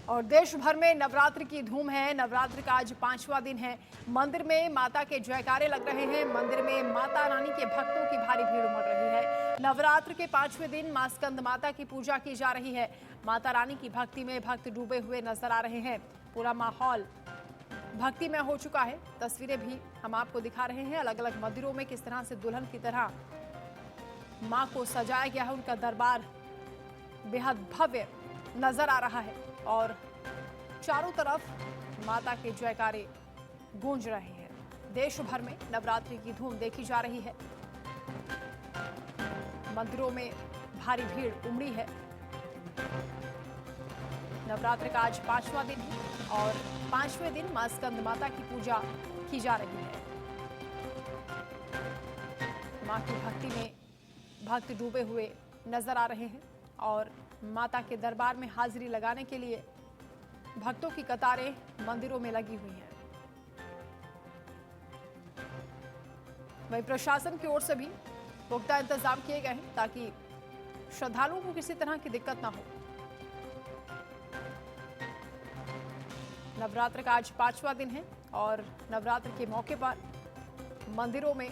और देश भर में नवरात्र की धूम है। नवरात्र का आज 5वां दिन है। मंदिर में माता के जयकारे लग रहे हैं। मंदिर में माता रानी के भक्तों की भारी भीड़ उमड़ रही है। नवरात्र के 5वें दिन मां स्कंद माता की पूजा की जा रही है। माता रानी की भक्ति में भक्त डूबे हुए नजर आ रहे हैं। पूरा माहौल भक्ति में हो चुका है। तस्वीरें भी हम आपको दिखा रहे हैं। अलग अलग मंदिरों में किस तरह से दुल्हन की तरह मां को सजाया गया है। उनका दरबार बेहद भव्य नजर आ रहा है और चारों तरफ माता के जयकारे गूंज रहे हैं। देश भर में नवरात्रि की धूम देखी जा रही है। मंदिरों में भारी भीड़ उमड़ी है। नवरात्र का आज 5वां दिन है और 5वें दिन मां स्कंद माता की पूजा की जा रही है। मां की भक्ति में भक्त डूबे हुए नजर आ रहे हैं और माता के दरबार में हाजिरी लगाने के लिए भक्तों की कतारें मंदिरों में लगी हुई हैं। वहीं प्रशासन की ओर से भी पुख्ता इंतजाम किए गए हैं ताकि श्रद्धालुओं को किसी तरह की दिक्कत ना हो। नवरात्र का आज 5वां दिन है और नवरात्र के मौके पर मंदिरों में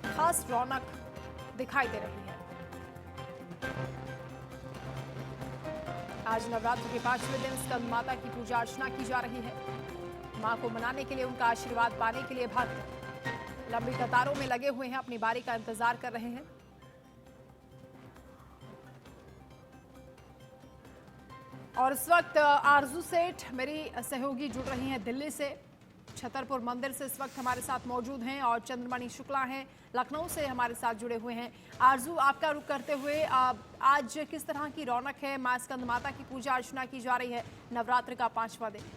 खास रौनक दिखाई दे रही है। आज नवरात्र के 5वें दिन स्कंद माता की पूजा अर्चना की जा रही है। मां को मनाने के लिए, उनका आशीर्वाद पाने के लिए भक्त लंबी कतारों में लगे हुए हैं, अपनी बारी का इंतजार कर रहे हैं। और इस वक्त आरजू सेठ मेरी सहयोगी जुड़ रही हैं दिल्ली से। छतरपुर मंदिर से इस वक्त हमारे साथ मौजूद हैं और चंद्रमणि शुक्ला हैं लखनऊ से हमारे साथ जुड़े हुए हैं। आरजू, आपका रुख करते हुए आज किस तरह की रौनक है? मां स्कंद माता की पूजा अर्चना की जा रही है। नवरात्र का 5वां दिन।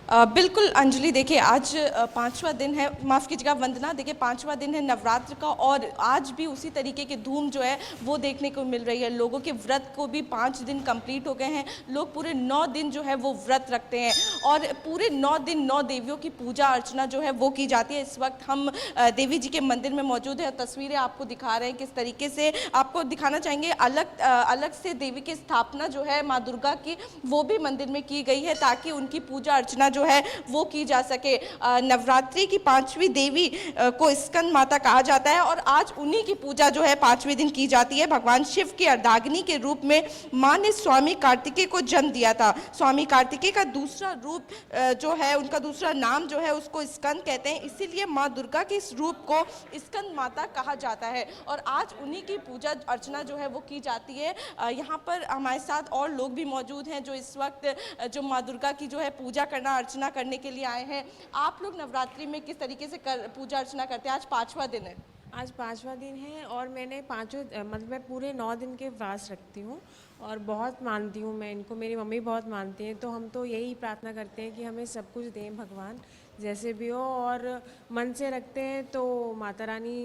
बिल्कुल अंजलि, देखिए आज 5वां दिन है, माफ़ कीजिएगा वंदना, देखिए 5वां दिन है नवरात्र का और आज भी उसी तरीके की धूम जो है वो देखने को मिल रही है। लोगों के व्रत को भी 5 दिन कंप्लीट हो गए हैं। लोग पूरे 9 दिन जो है वो व्रत रखते हैं और पूरे 9 दिन 9 देवियों की पूजा अर्चना जो है वो की जाती है। इस वक्त हम देवी जी के मंदिर में मौजूद हैं। तस्वीरें आपको दिखा रहे हैं किस तरीके से, आपको दिखाना चाहेंगे अलग से देवी की स्थापना जो है माँ दुर्गा की वो भी मंदिर में की गई है ताकि उनकी पूजा अर्चना जो है वो की जा सके। नवरात्रि की 5वीं देवी को स्कंद माता कहा जाता है और आज उन्हीं की पूजा जो है 5वें दिन की जाती है। भगवान शिव की अर्धांगिनी के रूप में मां ने स्वामी कार्तिकेय को जन्म दिया था। स्वामी कार्तिकेय का दूसरा रूप जो है, उनका दूसरा नाम जो है उसको स्कंद कहते हैं, इसीलिए मां दुर्गा के इस रूप को स्कंद माता कहा जाता है और आज उन्हीं की पूजा अर्चना जो है वो की जाती है। यहाँ पर हमारे साथ और लोग भी मौजूद हैं जो इस वक्त जो माँ दुर्गा की जो है पूजा करना अर्चना करने के लिए आए हैं। आप लोग नवरात्रि में किस तरीके से पूजा अर्चना करते हैं? आज 5वां दिन है। आज 5वां दिन है और मैंने मतलब मैं पूरे 9 दिन के उपवास रखती हूँ और बहुत मानती हूँ मैं इनको। मेरी मम्मी बहुत मानती हैं, तो हम तो यही प्रार्थना करते हैं कि हमें सब कुछ दें भगवान, जैसे भी हो, और मन से रखते हैं तो माता रानी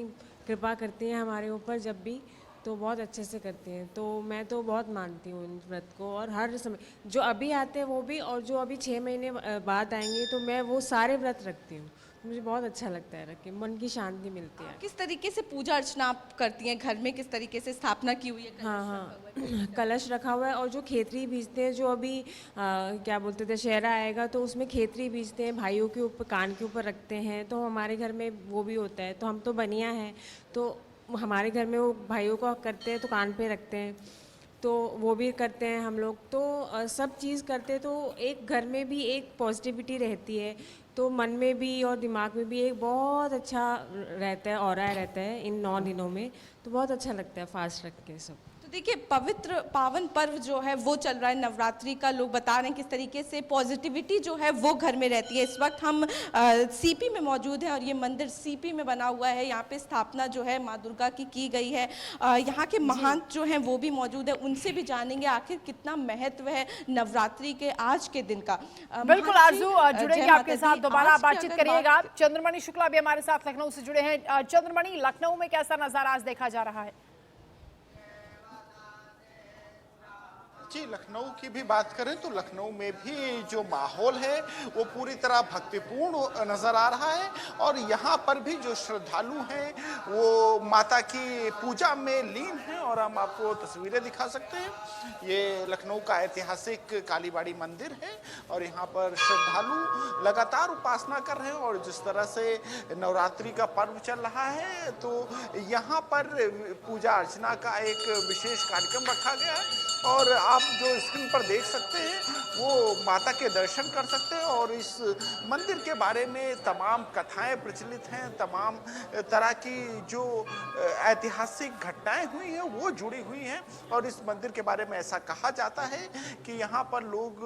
कृपा करती हैं हमारे ऊपर जब भी, तो बहुत अच्छे से करते हैं। तो मैं तो बहुत मानती हूँ इन व्रत को और हर समय जो अभी आते हैं वो भी और जो अभी 6 महीने बाद आएंगे तो मैं वो सारे व्रत रखती हूँ। मुझे बहुत अच्छा लगता है रख के, मन की शांति मिलती है। किस तरीके से पूजा अर्चना आप करती हैं घर में? किस तरीके से स्थापना की हुई है? हाँ, कलश रखा हुआ है और जो खेतरी बीजते हैं, जो अभी क्या बोलते थे दशहरा आएगा तो उसमें खेतरी बीजते हैं, भाइयों के ऊपर कान के ऊपर रखते हैं, तो हमारे घर में वो भी होता है। तो हम तो बनिया हैं तो हमारे घर में वो भाइयों को करते हैं तो कान पे रखते हैं, तो वो भी करते हैं हम लोग। तो सब चीज़ करते हैं तो एक घर में भी एक पॉजिटिविटी रहती है, तो मन में भी और दिमाग में भी एक बहुत अच्छा रहता है, ऑरा रहता है इन 9 दिनों में। तो बहुत अच्छा लगता है फास्ट रख के सब। तो देखिए पवित्र पावन पर्व जो है वो चल रहा है नवरात्रि का। लोग बता रहे हैं किस तरीके से पॉजिटिविटी जो है वो घर में रहती है। इस वक्त हम सीपी में मौजूद हैं और ये मंदिर सीपी में बना हुआ है। यहाँ पे स्थापना जो है माँ दुर्गा की गई है। यहाँ के महंत जो हैं वो भी मौजूद है, उनसे भी जानेंगे आखिर कितना महत्व है नवरात्रि के आज के दिन का। बिल्कुल आरजू, जुड़ेंगे आपके साथ, दोबारा बातचीत करिएगा। चंद्रमणि शुक्ला भी हमारे साथ लखनऊ से जुड़े हैं। चंद्रमणि, लखनऊ में कैसा नजारा आज देखा जा रहा है? जी, लखनऊ की भी बात करें तो लखनऊ में भी जो माहौल है वो पूरी तरह भक्तिपूर्ण नजर आ रहा है और यहाँ पर भी जो श्रद्धालु हैं वो माता की पूजा में लीन हैं और हम आपको तस्वीरें दिखा सकते हैं। ये लखनऊ का ऐतिहासिक कालीबाड़ी मंदिर है और यहाँ पर श्रद्धालु लगातार उपासना कर रहे हैं और जिस तरह से नवरात्रि का पर्व चल रहा है तो यहाँ पर पूजा अर्चना का एक विशेष कार्यक्रम रखा गया है और आप जो स्क्रीन पर देख सकते हैं वो माता के दर्शन कर सकते हैं और इस मंदिर के बारे में तमाम कथाएं प्रचलित हैं, तमाम तरह की जो ऐतिहासिक घटनाएं हुई हैं वो जुड़ी हुई हैं और इस मंदिर के बारे में ऐसा कहा जाता है कि यहाँ पर लोग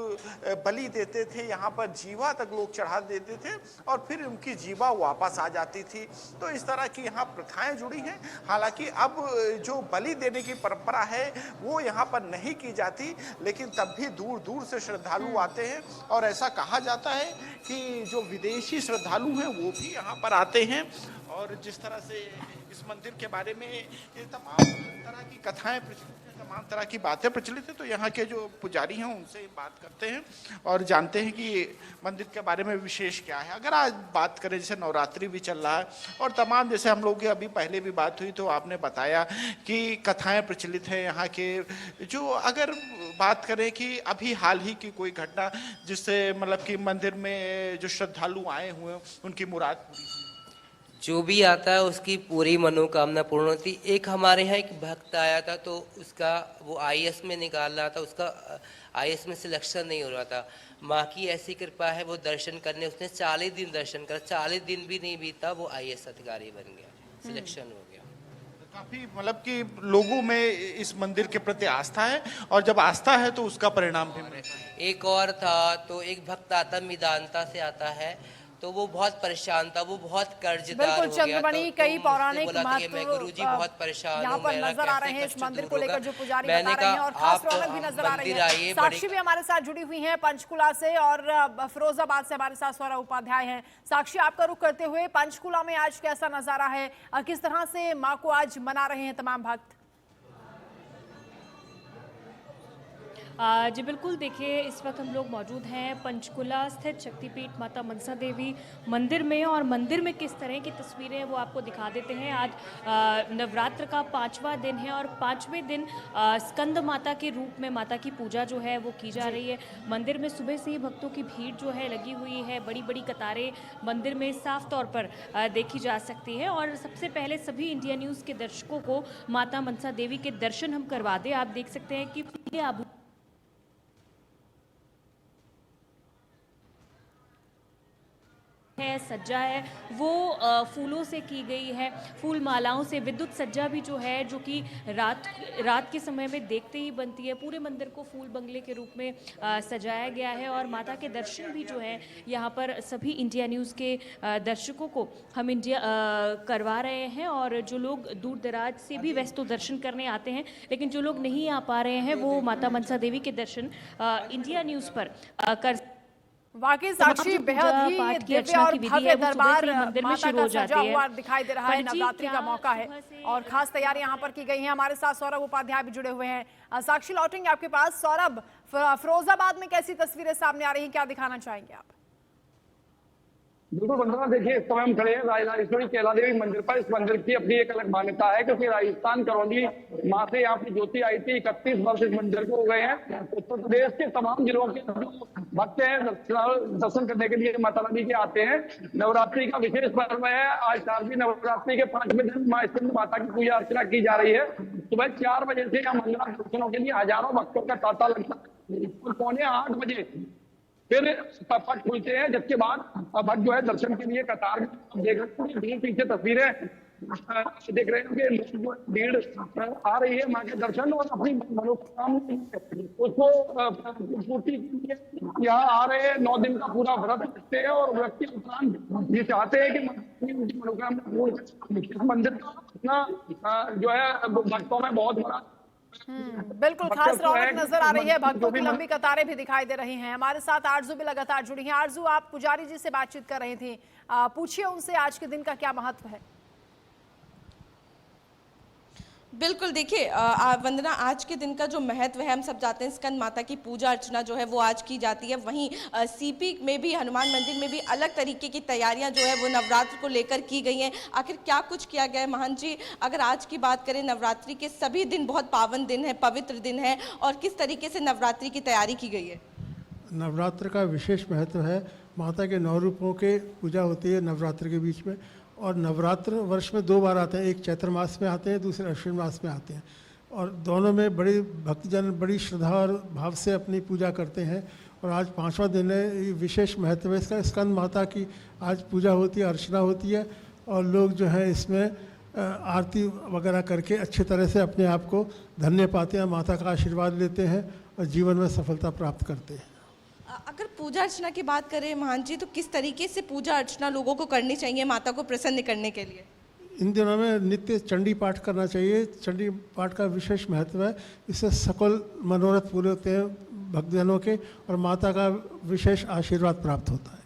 बलि देते थे, यहाँ पर जीवा तक लोग चढ़ा देते थे और फिर उनकी जीवा वापस आ जाती थी। तो इस तरह की यहाँ प्रथाएं जुड़ी हैं। हालांकि अब जो बलि देने की परंपरा है वो यहाँ पर नहीं की जाती, लेकिन तब भी दूर दूर से श्रद्धालु आते हैं और ऐसा कहा जाता है कि जो विदेशी श्रद्धालु हैं वो भी यहाँ पर आते हैं और जिस तरह से इस मंदिर के बारे में ये तमाम तरह की कथाएं प्रचलित हैं, तमाम तरह की बातें प्रचलित हैं। तो यहाँ के जो पुजारी हैं उनसे बात करते हैं और जानते हैं कि मंदिर के बारे में विशेष क्या है। अगर आज बात करें जैसे नवरात्रि भी चल रहा है और तमाम जैसे हम लोग की अभी पहले भी बात हुई तो आपने बताया कि कथाएं प्रचलित हैं यहाँ के। जो अगर बात करें कि अभी हाल ही की कोई घटना जिससे मतलब कि मंदिर में जो श्रद्धालु आए हुए हैं उनकी मुराद पूरी हुई, जो भी आता है उसकी पूरी मनोकामना पूर्ण होती। एक हमारे यहाँ एक भक्त आया था तो उसका वो आईएएस में निकाल रहा था, उसका आईएएस में सिलेक्शन नहीं हो रहा था। माँ की ऐसी कृपा है वो दर्शन करने उसने 40 दिन दर्शन करा, 40 दिन भी नहीं बीता वो आईएएस अधिकारी बन गया, सिलेक्शन हो गया। काफी मतलब कि लोगों में इस मंदिर के प्रति आस्था है और जब आस्था है तो उसका परिणाम भी मिलता है। एक और था तो एक भक्त आता मिदांता से आता है तो वो बहुत परेशान था, वो बहुत कर्जदार हो बिल्कुल गया। चंद्रमणि, कई पौराणिक महत्व मैं गुरुजी बहुत परेशान यहाँ हूँ, पर मेरा नजर आ रहे कैसे हैं इस कष्ट मंदिर दूर को लेकर होगा। जो पुजारी मैंने बता रहे हैं कहा, और खास आप रौनक भी नजर आ रही मंदिर आइए, है। साक्षी भी हमारे साथ जुड़ी हुई हैं पंचकुला से और फिरोजाबाद से हमारे साथ सौरभ उपाध्याय हैं। साक्षी, आपका रुख करते हुए पंचकुला में आज कैसा नजारा है, किस तरह से माँ को आज मना रहे हैं तमाम भक्त? जी बिल्कुल, देखिए इस वक्त हम लोग मौजूद हैं पंचकुला स्थित शक्तिपीठ माता मनसा देवी मंदिर में और मंदिर में किस तरह की तस्वीरें हैं वो आपको दिखा देते हैं। आज नवरात्र का 5वां दिन है और 5वें दिन स्कंद माता के रूप में माता की पूजा जो है वो की जा रही है। मंदिर में सुबह से ही भक्तों की भीड़ जो है लगी हुई है, बड़ी बड़ी कतारें मंदिर में साफ तौर पर देखी जा सकती है। और सबसे पहले सभी इंडिया न्यूज़ के दर्शकों को माता मनसा देवी के दर्शन हम करवा दें। आप देख सकते हैं कि है सज्जा है वो फूलों से की गई है, फूल मालाओं से। विद्युत सज्जा भी जो है जो कि रात के समय में देखते ही बनती है। पूरे मंदिर को फूल बंगले के रूप में सजाया गया है और माता के दर्शन भी जो है यहाँ पर सभी इंडिया न्यूज़ के दर्शकों को हम करवा रहे हैं। और जो लोग दूर दराज से भी वैसे तो दर्शन करने आते हैं, लेकिन जो लोग नहीं आ पा रहे हैं वो माता मनसा देवी के दर्शन इंडिया न्यूज़ पर कर। वाकई साक्षी, बेहद ही दिव्य और भव्य दरबार मंदिर में माता शुरू का हो सजा जाती है। हुआ दिखाई दे रहा है। पर जी, नवरात्रि का क्या मौका है सुबह से और खास तैयारी यहाँ पर की गई है। हमारे साथ सौरभ उपाध्याय भी जुड़े हुए हैं। साक्षी, लौटेंगे आपके पास। सौरभ, फिरोजाबाद में कैसी तस्वीरें सामने आ रही हैं, क्या दिखाना चाहेंगे आप? बिल्कुल वंदना, देखिए इस समय हम खड़े हैं राजराजेश्वरी कैला देवी मंदिर पर। इस मंदिर की अपनी एक अलग मान्यता है क्योंकि राजस्थान करौली माँ से यहाँ की ज्योति आई थी। 31 वर्ष इस मंदिर को हो गए हैं। उत्तर प्रदेश के तमाम जिलों के भक्त हैं दर्शन करने के लिए माता रानी के आते हैं। नवरात्रि का विशेष पर्व है। आज शारदीय नवरात्रि के 5वें दिन माँ स्कंद माता की पूजा अर्चना की जा रही है। सुबह 4 बजे से यहाँ मंदिर दर्शनों के लिए हजारों भक्तों का तांता लगता है और 7:45 बजे फिर पट खुलते हैं, जिसके बाद भक्त जो है दर्शन के लिए कतार देख रहे हैं। भीड़ पीछे तस्वीरें देख रहे हैं कि भीड़ आ रही है माँ के दर्शन और अपनी मनोकामना उसको पूर्ति के लिए यहाँ आ रहे हैं। 9 दिन का पूरा व्रत रखते हैं और व्रत के उपरांत ये चाहते हैं कि उनकी मनोकामना पूर्ण। मंदिर का जो है भक्तों में बहुत बड़ा बिल्कुल खास रौनक नजर आ रही है। भक्तों की लंबी कतारें भी दिखाई दे रही हैं। हमारे साथ आरजू भी लगातार जुड़ी हैं। आरजू, आप पुजारी जी से बातचीत कर रही थी, पूछिए उनसे आज के दिन का क्या महत्व है। बिल्कुल, देखिए वंदना, आज के दिन का जो महत्व है हम सब जानते हैं। स्कंद माता की पूजा अर्चना जो है वो आज की जाती है। वहीं सीपी में भी, हनुमान मंदिर में भी अलग तरीके की तैयारियां जो है वो नवरात्र को लेकर की गई हैं। आखिर क्या कुछ किया गया है महंत जी? अगर आज की बात करें, नवरात्रि के सभी दिन बहुत पावन दिन है, पवित्र दिन है, और किस तरीके से नवरात्रि की तैयारी की गई है? नवरात्र का विशेष महत्व है। माता के 9 रूपों के पूजा होती है नवरात्र के बीच में, और नवरात्र वर्ष में 2 बार आते हैं। एक चैत्र मास में आते हैं, दूसरे अश्विन मास में आते हैं, और दोनों में बड़ी भक्तजन बड़ी श्रद्धा और भाव से अपनी पूजा करते हैं। और आज 5वां दिन है, ये विशेष महत्व है इसका। स्कंद माता की आज पूजा होती है, अर्चना होती है, और लोग जो है इसमें आरती वगैरह करके अच्छी तरह से अपने आप को धन्य पाते हैं, माता का आशीर्वाद लेते हैं और जीवन में सफलता प्राप्त करते हैं। अगर पूजा अर्चना की बात करें महंत जी, तो किस तरीके से पूजा अर्चना लोगों को करनी चाहिए माता को प्रसन्न करने के लिए? इन दिनों में नित्य चंडी पाठ करना चाहिए। चंडी पाठ का विशेष महत्व है। इससे सकल मनोरथ पूरे होते हैं भक्तजनों के, और माता का विशेष आशीर्वाद प्राप्त होता है।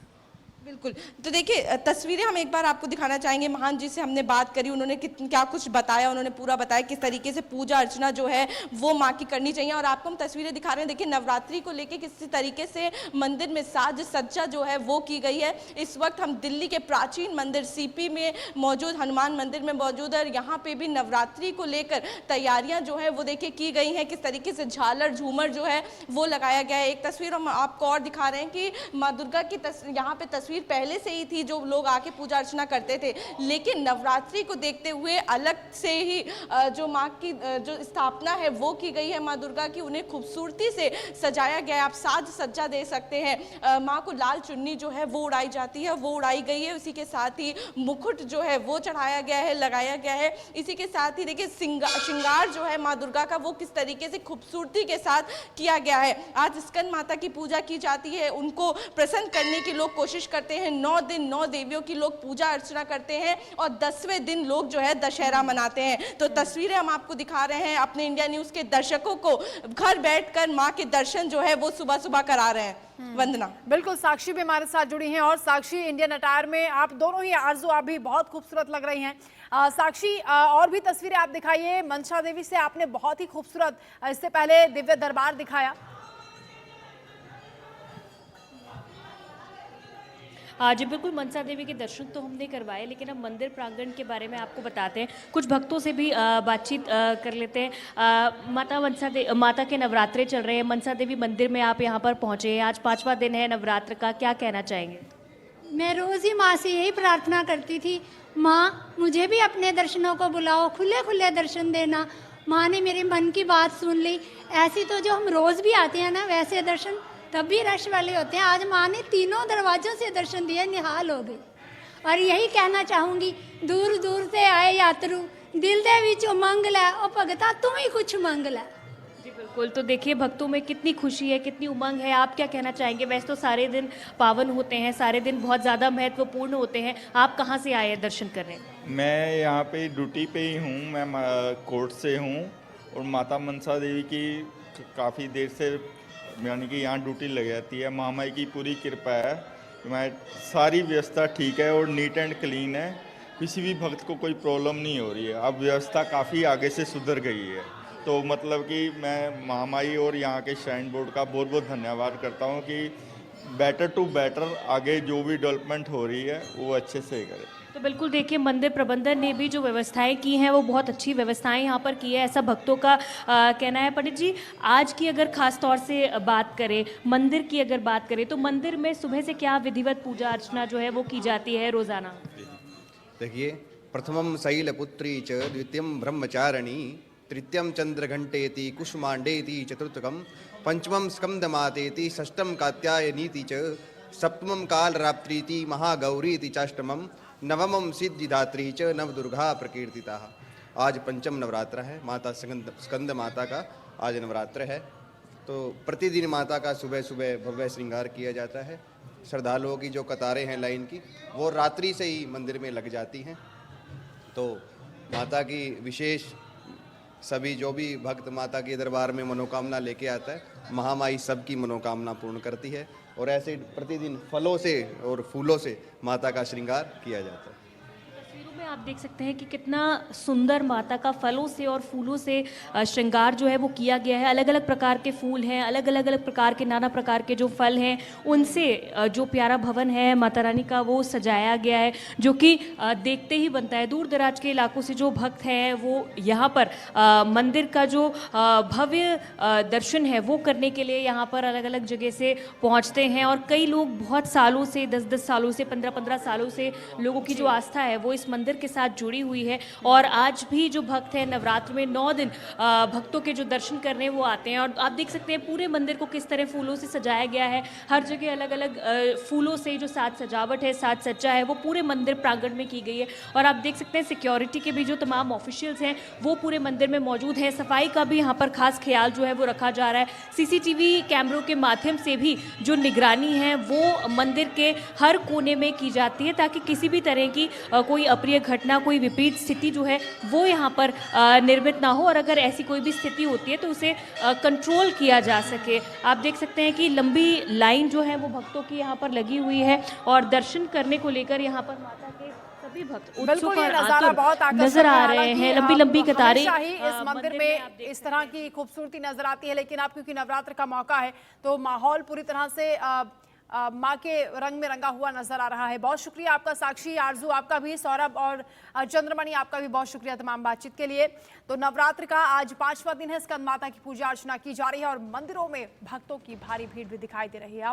बिल्कुल। तो देखिए, तस्वीरें हम एक बार आपको दिखाना चाहेंगे। महान जी से हमने बात करी, उन्होंने क्या कुछ बताया, उन्होंने पूरा बताया किस तरीके से पूजा अर्चना जो है वो माँ की करनी चाहिए। और आपको हम तस्वीरें दिखा रहे हैं। देखिए, नवरात्रि को लेके किस तरीके से मंदिर में साज सज्जा जो है वो की गई है। इस वक्त हम दिल्ली के प्राचीन मंदिर सीपी में मौजूद हनुमान मंदिर में मौजूद है। यहाँ पे भी नवरात्रि को लेकर तैयारियाँ जो है वो देखिए की गई हैं। किस तरीके से झालर झूमर जो है वो लगाया गया है। एक तस्वीर हम आपको और दिखा रहे हैं कि माँ दुर्गा की यहाँ पे तस्वीर पहले से ही थी, जो लोग आके पूजा अर्चना करते थे, लेकिन नवरात्रि को देखते हुए अलग से ही जो माँ की जो स्थापना है वो की गई है माँ दुर्गा की। उन्हें खूबसूरती से सजाया गया है। आप साज सज्जा दे सकते हैं। माँ को लाल चुन्नी जो है वो उड़ाई जाती है, वो उड़ाई गई है। उसी के साथ ही मुकुट जो है वो चढ़ाया गया है, लगाया गया है। इसी के साथ ही देखिए श्रृंगार जो है माँ दुर्गा का वो किस तरीके से खूबसूरती के साथ किया गया है। आज स्कंद माता की पूजा की जाती है, उनको प्रसन्न करने की लोग कोशिश करते हैं। 9 दिन 9 देवियों की लोग पूजा अर्चना करते हैं, और 10वें दिन लोग जो है दशहरा मनाते हैं। तो तस्वीरें हम आपको दिखा रहे हैं। अपने इंडिया न्यूज के दर्शकों को घर बैठकर माँ के दर्शन जो है वो सुबह सुबह करा रहे हैं। वंदना, बिल्कुल। साक्षी भी हमारे साथ जुड़ी हैं, और साक्षी, इंडियन अटायर में आप दोनों ही, आरजू आप भी बहुत खूबसूरत लग रही हैं। साक्षी, और भी तस्वीरें आप दिखाइए। मनसा देवी से आपने बहुत ही खूबसूरत इससे पहले दिव्य दरबार दिखाया। जी बिल्कुल, मनसा देवी के दर्शन तो हमने करवाए, लेकिन अब मंदिर प्रांगण के बारे में आपको बताते हैं। कुछ भक्तों से भी बातचीत कर लेते हैं। माता के नवरात्रे चल रहे हैं, मनसा देवी मंदिर में आप यहाँ पर पहुँचे हैं। आज 5वां दिन है नवरात्र का, क्या कहना चाहेंगे? मैं रोज़ ही माँ से यही प्रार्थना करती थी, माँ मुझे भी अपने दर्शनों को बुलाओ, खुले खुले दर्शन देना। माँ ने मेरे मन की बात सुन ली। ऐसी तो जो हम रोज़ भी आते हैं ना, वैसे दर्शन तब भी रश वाले होते हैं। आज माँ ने तीनों दरवाजों से दर्शन दिए, निहाल हो गई। और यही कहना चाहूँगी, दूर दूर से आए यात्रु, दिल दे विच उमंग लै, ओ भगता तुम ही कुछ मंग लै। जी बिल्कुल। तो देखिए, भक्तों में कितनी खुशी है, कितनी उमंग है। आप क्या कहना चाहेंगे? वैसे तो सारे दिन पावन होते हैं, सारे दिन बहुत ज़्यादा महत्वपूर्ण होते हैं। आप कहाँ से आए हैं दर्शन करने? मैं यहाँ पे ड्यूटी पे ही हूँ। मैं कोर्ट से हूँ, और माता मनसा देवी की काफ़ी देर से यानी कि यहाँ ड्यूटी लग जाती है। महामाई की पूरी कृपा है। मैं सारी व्यवस्था ठीक है और नीट एंड क्लीन है। किसी भी भक्त को कोई प्रॉब्लम नहीं हो रही है। अब व्यवस्था काफ़ी आगे से सुधर गई है। तो मतलब कि मैं महामाई और यहाँ के श्राइन बोर्ड का बहुत बहुत धन्यवाद करता हूँ कि बेटर टू बेटर आगे जो भी डेवलपमेंट हो रही है वो अच्छे से करे। तो बिल्कुल देखिए, मंदिर प्रबंधन ने भी जो व्यवस्थाएं की हैं वो बहुत अच्छी व्यवस्थाएं यहाँ पर की है, ऐसा भक्तों का कहना है। पंडित जी, आज की अगर खास तौर से बात करें, मंदिर की अगर बात करें, तो मंदिर में सुबह से क्या विधिवत पूजा अर्चना जो है वो की जाती है रोजाना? देखिए, प्रथमम शैलपुत्री च, द्वितीयम ब्रह्मचारिणी, तृतीयम चंद्रघंटेति, कुष्मांडेति, चतुर्थकम पंचमम स्कंदमातेति, षष्ठम कात्यायनीति च, सप्तमम कालरात्रीति, महागौरीति चाष्टमम, नवमम सिद्धिदात्री च, नवदुर्गा प्रकीर्तिता। आज पंचम नवरात्र है। माता स्कंद माता का आज नवरात्र है। तो प्रतिदिन माता का सुबह सुबह भव्य श्रृंगार किया जाता है। श्रद्धालुओं की जो कतारें हैं लाइन की, वो रात्रि से ही मंदिर में लग जाती हैं। तो माता की विशेष सभी जो भी भक्त माता के दरबार में मनोकामना लेके आता है, महामाई सबकी मनोकामना पूर्ण करती है। और ऐसे प्रतिदिन फलों से और फूलों से माता का श्रृंगार किया जाता है। तस्वीरों में आप देख सकते हैं कि कितना सुंदर माता का फलों से और फूलों से श्रृंगार जो है वो किया गया है। अलग अलग प्रकार के फूल हैं, अलग अलग प्रकार के नाना प्रकार के जो फल हैं, उनसे जो प्यारा भवन है माता रानी का वो सजाया गया है, जो कि देखते ही बनता है। दूर दराज के इलाकों से जो भक्त हैं वो यहाँ पर मंदिर का जो भव्य दर्शन है वो करने के लिए यहाँ पर अलग अलग जगह से पहुँचते हैं। और कई लोग बहुत सालों से 10-10 सालों से 15-15 सालों से लोगों की जो आस्था है वो इस मंदिर के साथ जुड़ी हुई है। और आज भी जो भक्त हैं नवरात्र में 9 दिन भक्तों के जो दर्शन करने वो आते हैं। और आप देख सकते हैं पूरे मंदिर को किस तरह फूलों से सजाया गया है। हर जगह अलग अलग फूलों से जो साज सजावट है, साज सज्जा है, वो पूरे मंदिर प्रांगण में की गई है। और आप देख सकते हैं सिक्योरिटी के भी जो तमाम ऑफिशियल्स हैं वो पूरे मंदिर में मौजूद हैं। सफाई का भी यहाँ पर खास ख्याल जो है वो रखा जा रहा है। सीसीटीवी कैमरों के माध्यम से भी जो निगरानी है वो मंदिर के हर कोने में की जाती है, ताकि किसी भी तरह की कोई अप्रिय घटना, कोई विपरीत स्थिति जो है वो यहाँ पर निर्मित ना हो। और अगर ऐसी कोई भी स्थिति होती है तो उसे कंट्रोल किया जा सके। आप देख सकते हैं कि लंबी लाइन जो है वो भक्तों की यहाँ पर लगी हुई है और दर्शन करने को लेकर यहाँ पर माता के सभी भक्त उत्सुक और आतुर नजर आ रहे हैं। लंबी लंबी कतारें इस मंदिर में इस तरह की खूबसूरती नजर आती है, लेकिन अब क्योंकि नवरात्र का मौका है तो माहौल पूरी तरह से माँ के रंग में रंगा हुआ नजर आ रहा है। बहुत शुक्रिया आपका साक्षी, आरजू आपका भी, सौरभ और चंद्रमणि आपका भी बहुत शुक्रिया तमाम बातचीत के लिए। तो नवरात्र का आज 5वां दिन है, स्कंद माता की पूजा अर्चना की जा रही है और मंदिरों में भक्तों की भारी भीड़ भी दिखाई दे रही है।